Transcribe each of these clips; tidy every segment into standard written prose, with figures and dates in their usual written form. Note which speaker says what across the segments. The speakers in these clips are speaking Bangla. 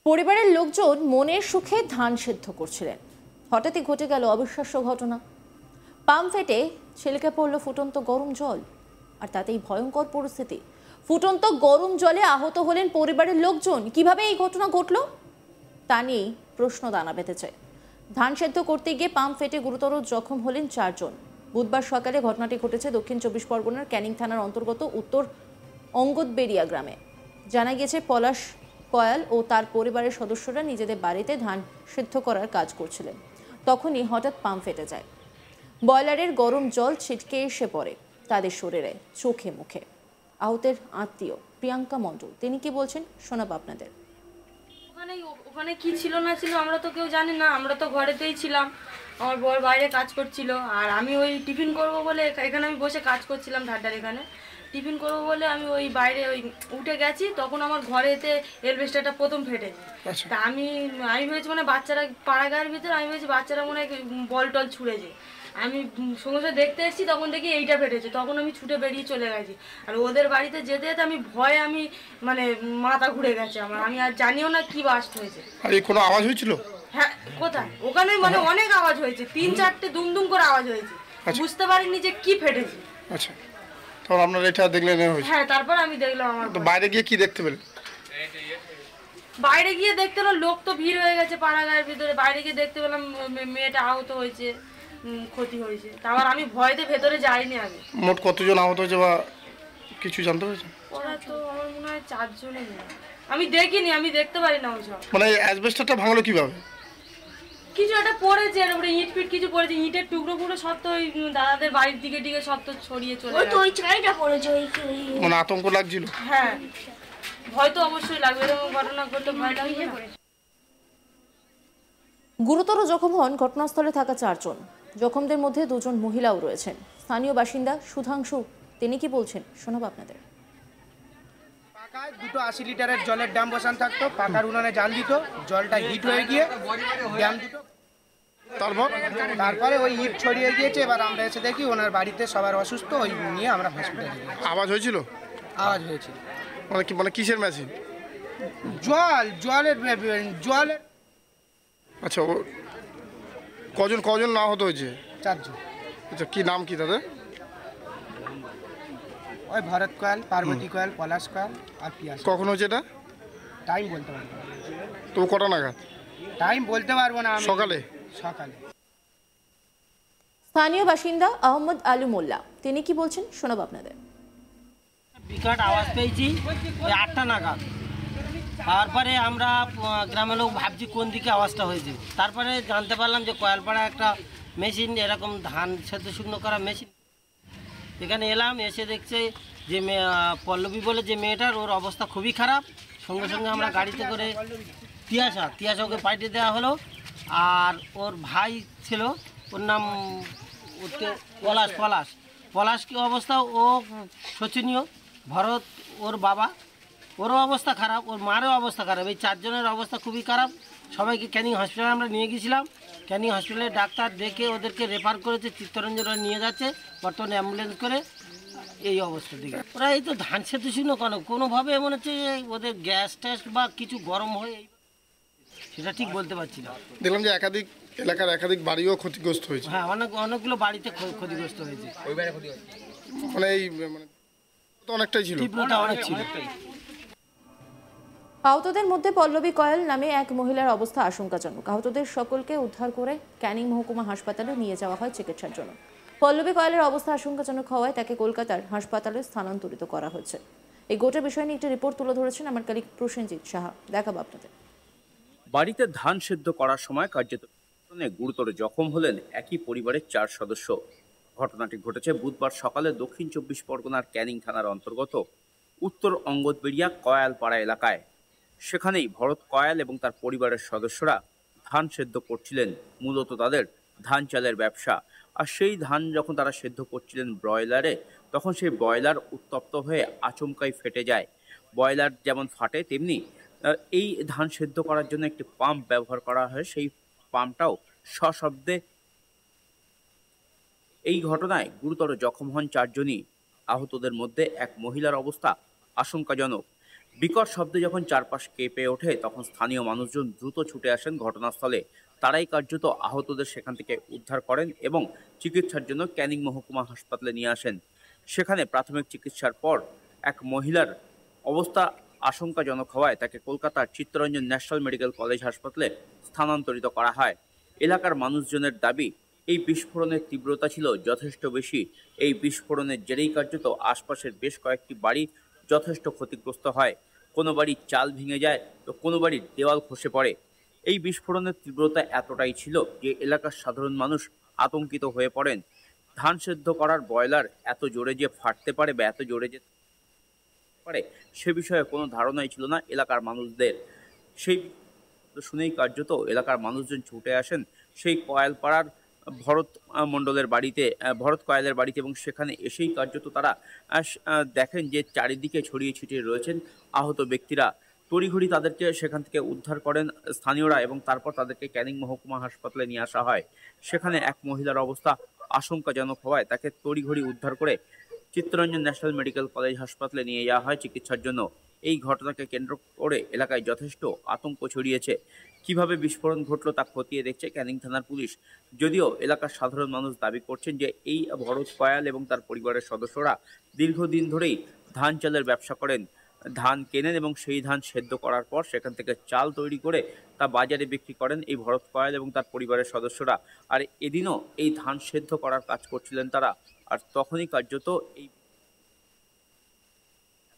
Speaker 1: পরিবারের লোকজন মনের সুখে ধান সেদ্ধ করছিলেন। হঠাৎই ঘটে গেল অবিশ্বাস্য ঘটনা। পাম্প ফেটে ছেলেকে পড়ল ফুটন্ত গরম জল, আর তাতেই ভয়ঙ্কর পরিস্থিতি। ফুটন্ত গরম জলে আহত হলেন পরিবারের লোকজন। কিভাবে এই ঘটনা ঘটল তা নিয়েই প্রশ্ন দানা বেঁধেছে। ধান সেদ্ধ করতে গিয়ে পাম্প ফেটে গুরুতর জখম হলেন 4 জন। বুধবার সকালে ঘটনাটি ঘটেছে দক্ষিণ 24 পরগনার ক্যানিং থানার অন্তর্গত উত্তর অঙ্গদবেড়িয়া গ্রামে। জানা গিয়েছে পলাশ কয়াল ও তার পরিবারের সদস্যরা নিজেদের বাড়িতে ধান সেদ্ধ করার কাজ করছিলেন। তখনই হঠাৎ পাম্প ফেটে যায়। বয়লারের গরম জল ছিটকে এসে পড়ে তাদের শরীরে, চোখে মুখে। আহতের আত্মীয় প্রিয়াঙ্কা মণ্ডল তিনি কি বলছেন শোনাবো আপনাদের।
Speaker 2: ওখানে কি ছিল না ছিল আমরা তো কেউ জানি না, আমরা তো ঘরেতেই ছিলাম। আমার বর বাইরে কাজ করছিল, আর আমি ওই টিফিন করব বলে এখানে আমি বসে কাজ করছিলাম ধারটার এখানে। টিফিন করবো বলে আমি ওই বাইরে ওই উঠে গেছি, তখন আমার ঘরেতে এলবেস্টারটা প্রথম ফেটে। তা আমি ভেবেছি মানে বাচ্চারা পাড়া গায়ের ভিতরে, আমি ভেবেছি বাচ্চারা মনে হয় বল টল ছুঁড়েছে। আমি সঙ্গে সঙ্গে দেখতে এসেছি, তখন দেখি এইটা ফেটেছে। তখন আমি ছুটে বেরিয়ে চলে গেছি। আর ওদের বাড়িতে যেতে যেতে আমি ভয়ে মানে মাথা ঘুরে গেছে আমার। আমি আর জানিও না কি বাস্ট হয়েছে।
Speaker 3: আর এই কোনো আওয়াজ হয়েছিল?
Speaker 2: হ্যাঁ, কোথায় ওখানে মানে অনেক আওয়াজ হয়েছে, 3-4টে দুমদুম করে আওয়াজ হয়েছে। বুঝতে পারিনি যে কি ফেটেছে।
Speaker 3: আচ্ছা, তারপর আপনারা এটা দেখলেন?
Speaker 2: হ্যাঁ, তারপর আমি দেখলাম। আমার
Speaker 3: বাইরে গিয়ে কি দেখতে পেলেন?
Speaker 2: বাইরে গিয়ে দেখতে পেলাম লোক তো ভিড় হয়ে গেছে পাড়া গায়ের ভিতরে। বাইরে গিয়ে দেখতে পেলাম মেয়েটা আহত হয়েছে, ক্ষতি হয়েছে। তারপর আমি ভয়তে ভেতরে যাইনি। আমি
Speaker 3: মোট কতজন আহত হয়েছে বা কিছু জানতে পেরেছেন?
Speaker 2: ওরা তো আমার মনে হয় 4 জনই। আমি দেখিনি, আমি দেখতে পারি না ওইসব।
Speaker 3: মানে অ্যাসবেস্টসটা ভাঙলো কিভাবে?
Speaker 2: কিছু একটা পড়েছে, আর উপরে ইট ফিট কিছু পড়েছে, ইটের টুকরো পুরো সব তো ওই দাদাদের বাড়ির দিকে দিকে সব তো ছড়িয়ে চলে গেছে। ওই ছাইটা পড়েছে ওই।
Speaker 3: মানে আতঙ্ক লাগছিল?
Speaker 2: হ্যাঁ, ভয় তো অবশ্যই লাগবে, এরকম ঘটনা ঘটলে ভয় লাগবে না।
Speaker 1: গুরুতর জখম হন ঘটনাস্থলে থাকা 4 জন। জখমদের মধ্যে 2 জন মহিলাও রয়েছেন। স্থানীয় বাসিন্দা সুধাংশু তিনি কি বলছেন শোনাবো আপনাদের।
Speaker 4: পাকায় দুটো 80 লিটারের জলের ড্যাম বসান থাকতো, পাকার উনানে জাল দিত, জলটা হিট হয়ে গিয়ে ড্যাম দুটো, তারপরে ওই হিট ছড়িয়ে গিয়েছে। এবার আমরা এসে দেখি ওনার বাড়িতে সবার অসুস্থ, ওই নিয়ে আমরা হসপিটালে গেছি।
Speaker 3: আওয়াজ হয়েছিল?
Speaker 4: আওয়াজ হয়েছিল
Speaker 3: মানে কিসের মেশিন?
Speaker 4: জলের।
Speaker 3: আচ্ছা, কজন আহত হয়েছে?
Speaker 4: 4 জন।
Speaker 3: আচ্ছা, কি নাম কি তাদের?
Speaker 4: ওই ভরত কয়াল, পার্বতী কয়াল, পলাশ কয়াল আর পিয়াস।
Speaker 3: কখন হয়েছে এটা?
Speaker 4: টাইম বলতে পারবো না।
Speaker 3: তো কটা নাগাদ?
Speaker 4: টাইম বলতে পারবো না।
Speaker 3: সকালে।
Speaker 1: স্থানীয় বাসিন্দা আহমদ আলু মোল্লা তিনি কি বলছেন শোনাবো আপনাদের।
Speaker 5: বিকট আওয়াজ পেয়েছি ওই 8টা নাগাদ। তারপরে আমরা গ্রামের লোক ভাবছি কোন দিকে আওয়াজটা হয়েছে। তারপরে জানতে পারলাম যে কয়ালপাড়া একটা মেশিন, এরকম ধান সেদ্ধ শুকনো করা মেশিন। এখানে এলাম, এসে দেখছে যে পল্লবী বলে যে মেয়েটার, ওর অবস্থা খুবই খারাপ। সঙ্গে সঙ্গে আমরা গাড়িতে করে তিয়াশাকে পাঠিয়ে দেওয়া হলো। আর ওর ভাই ছিল, ওর নাম পলাশ কি অবস্থা, ও শোচনীয়। ভরত ওর বাবা, ওরও অবস্থা খারাপ, ওর মারও অবস্থা খারাপ। এই 4 জনের অবস্থা খুবই খারাপ। সবাইকে ক্যানিং হসপিটালে আমরা নিয়ে গেছিলাম। ক্যানিং হসপিটালে ডাক্তার দেখে ওদেরকে রেফার করেছে, চিত্তরঞ্জনে নিয়ে যাচ্ছে বর্তমানে অ্যাম্বুলেন্স করে। এই অবস্থা দিকে ওরা এই তো ধান সেদ্ধ শুনো কোনোভাবে মনে হচ্ছে ওদের গ্যাস ট্যাস বা কিছু গরম হয়ে, সেটা ঠিক বলতে পারছি না।
Speaker 3: দেখলাম যে এলাকার একাধিক বাড়িও ক্ষতিগ্রস্ত হয়েছে।
Speaker 5: হ্যাঁ, অনেকগুলো বাড়িতে ক্ষতিগ্রস্ত হয়েছে।
Speaker 3: মানে অনেকটাই ছিল,
Speaker 5: তীব্রতা অনেক ছিল।
Speaker 1: আহতদের মধ্যে পল্লবী কয়াল নামে এক মহিলার অবস্থা আশঙ্কাজনক। আহতদের সকলকে উদ্ধার করে ক্যানিং মহকুমা হাসপাতালে নিয়ে যাওয়া হয় চিকিৎসার জন্য। পল্লবী কয়ালের অবস্থা আশঙ্কাজনক হওয়ায় তাকে কলকাতার হাসপাতালে স্থানান্তরিত করা হয়েছে। এই গোটা বিষয় নিয়ে একটি রিপোর্ট তুলে ধরেছেন আমার কলিগ প্রসেনজিৎ সাহা, দেখাবো আপনাদের।
Speaker 6: বাড়িতে ধান সেদ্ধ করার সময় কার্যত গুরুতর জখম হলেন একই পরিবারের 4 সদস্য। ঘটনাটি ঘটেছে বুধবার সকালে দক্ষিণ 24 পরগনার ক্যানিং থানার অন্তর্গত উত্তর অঙ্গদবেড়িয়া কয়ালপাড়া এলাকায়। সেখানেই ভরত কয়াল এবং তার পরিবারের সদস্যরা ধান সেদ্ধ করছিলেন। মূলত তাদের ধান চালের ব্যবসা। আর সেই ধান যখন তারা সেদ্ধ করছিলেন ব্রয়লারে, তখন সেই ব্রয়লার উত্তপ্ত হয়ে আচমকাই ফেটে যায়। ব্রয়লার যেমন ফাটে তেমনি এই ধান সেদ্ধ করার জন্য একটি পাম্প ব্যবহার করা হয়, সেই পাম্পটাও সশব্দে। এই ঘটনায় গুরুতর জখম হন 4 জনই। আহতদের মধ্যে এক মহিলার অবস্থা আশঙ্কাজনক। বিকট শব্দে যখন চারপাশ কেঁপে ওঠে তখন স্থানীয় মানুষজন দ্রুত ছুটে আসেন ঘটনাস্থলে। তারাই কার্যত আহতদের সেখান থেকে উদ্ধার করেন এবং চিকিৎসার জন্য ক্যানিং মহকুমা হাসপাতালে নিয়ে আসেন। সেখানে প্রাথমিক চিকিৎসার পর এক মহিলার অবস্থা আশঙ্কাজনক হওয়ায় তাকে কলকাতার চিত্তরঞ্জন ন্যাশনাল মেডিকেল কলেজ হাসপাতালে স্থানান্তরিত করা হয়। এলাকার মানুষজনের দাবি, এই বিস্ফোরণের তীব্রতা ছিল যথেষ্ট বেশি। এই বিস্ফোরণের জেরেই কার্যত আশপাশের বেশ কয়েকটি বাড়ি যথেষ্ট ক্ষতিগ্রস্ত হয়। কোনো বাড়ির চাল ভেঙে যায় তো কোনো বাড়ির দেওয়াল খসে পড়ে। এই বিস্ফোরণের তীব্রতা এতটাই ছিল যে এলাকার সাধারণ মানুষ আতঙ্কিত হয়ে পড়েন। ধান সেদ্ধ করার বয়লার এত জোরে যে ফাটতে পারে বা এত জোরে যে পারে সে বিষয়ে কোনো ধারণাই ছিল না এলাকার মানুষদের। সেই শুনেই কার্যত এলাকার মানুষজন ছুটে আসেন সেই কয়ালপাড়ার ভরত মণ্ডলের বাড়িতে, ভরত কয়ালের বাড়িতে, এবং সেখানে এসেই কার্যত তারা দেখেন যে চারিদিকে ছড়িয়ে ছিটিয়ে রয়েছেন আহত ব্যক্তিরা। তড়িঘড়ি তাদেরকে সেখান থেকে উদ্ধার করেন স্থানীয়রা এবং তারপর তাদেরকে ক্যানিং মহকুমা হাসপাতালে নিয়ে আসা হয়। সেখানে এক মহিলার অবস্থা আশঙ্কাজনক হওয়ায় তাকে তড়িঘড়ি উদ্ধার করে চিত্তরঞ্জন ন্যাশনাল মেডিকেল কলেজ হাসপাতালে নিয়ে যাওয়া হয় চিকিৎসার জন্য। এই ঘটনাকে কেন্দ্র করে এলাকায় যথেষ্ট আতঙ্ক ছড়িয়েছে। কিভাবে বিস্ফোরণ ঘটলো তা খতিয়ে দেখছে ক্যানিং থানার পুলিশ। যদিও এলাকার সাধারণ মানুষ দাবি করছেন যে এই ভরত কয়াল এবং তার পরিবারের সদস্যরা দীর্ঘদিন ধরেই ধান চালের ব্যবসা করেন। ধান কেনেন এবং সেই ধান সেদ্ধ করার পর সেখান থেকে চাল তৈরি করে তা বাজারে বিক্রি করেন এই ভরত কয়াল এবং তার পরিবারের সদস্যরা। আর এদিনও এই ধান সেদ্ধ করার কাজ করছিলেন তারা। আর তখনই কার্যত এই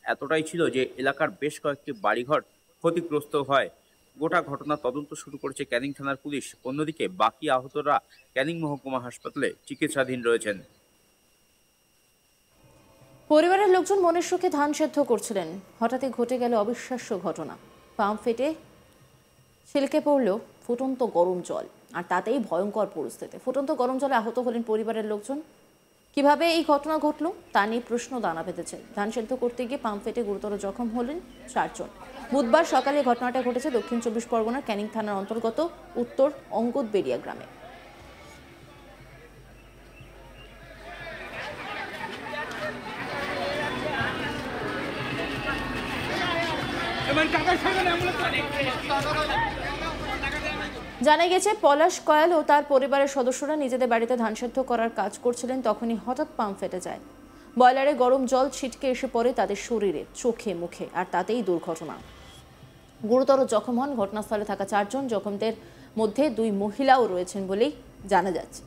Speaker 6: এতটাই ছিল যে এলাকার বেশ কয়েকটি বাড়িঘর ক্ষতিগ্রস্ত হয়। গোটা ঘটনা তদন্ত শুরু করেছে ক্যানিং থানার পুলিশ। অন্যদিকে বাকি আহতরা ক্যানিং মহকুমা হাসপাতালে চিকিৎসাধীন রয়েছেন।
Speaker 1: পরিবারের লোকজন মনের সুখে ধান সেদ্ধ করছিলেন, হঠাৎই ঘটে গেল অবিশ্বাস্য ঘটনা। পাম্প ফেটে ছিলকে পড়ল ফুটন্ত গরম জল, আর তাতেই ভয়ঙ্কর পরিস্থিতি। ফুটন্ত গরম জলে আহত হলেন পরিবারের লোকজন। কিভাবে এই ঘটনা ঘটল তা নিয়ে প্রশ্ন দানা বেঁধেছে। ধান সেদ্ধ করতে গিয়ে পাম্প ফেটে গুরুতর জখম হলেন 4 জন। বুধবার সকালে ঘটনাটা ঘটেছে দক্ষিণ 24 পরগনার ক্যানিং থানার অন্তর্গত উত্তর অঙ্গদবেড়িয়া গ্রামে। জানা গেছে পলাশ কয়াল ও তার পরিবারের সদস্যরা নিজেদের বাড়িতে ধান সেদ্ধ করার কাজ করছিলেন, তখনই হঠাৎ পাম্প ফেটে যায়। বয়লারে গরম জল ছিটকে এসে পড়ে তাদের শরীরে, চোখে, মুখে, আর তাতেই দুর্ঘটনা। গুরুতর জখম হন ঘটনাস্থলে থাকা 4 জন। জখমদের মধ্যে 2 মহিলাও রয়েছেন বলেই জানা যাচ্ছে।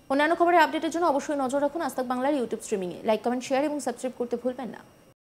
Speaker 1: অন্যান্য খবরের আপডেটের জন্য অবশ্যই নজর রাখুন আজ তাক বাংলার ইউটিউব স্ট্রিমিংয়ে। লাইক, কমেন্ট, শেয়ার এবং সাবস্ক্রাইব করতে ভুলবেন না।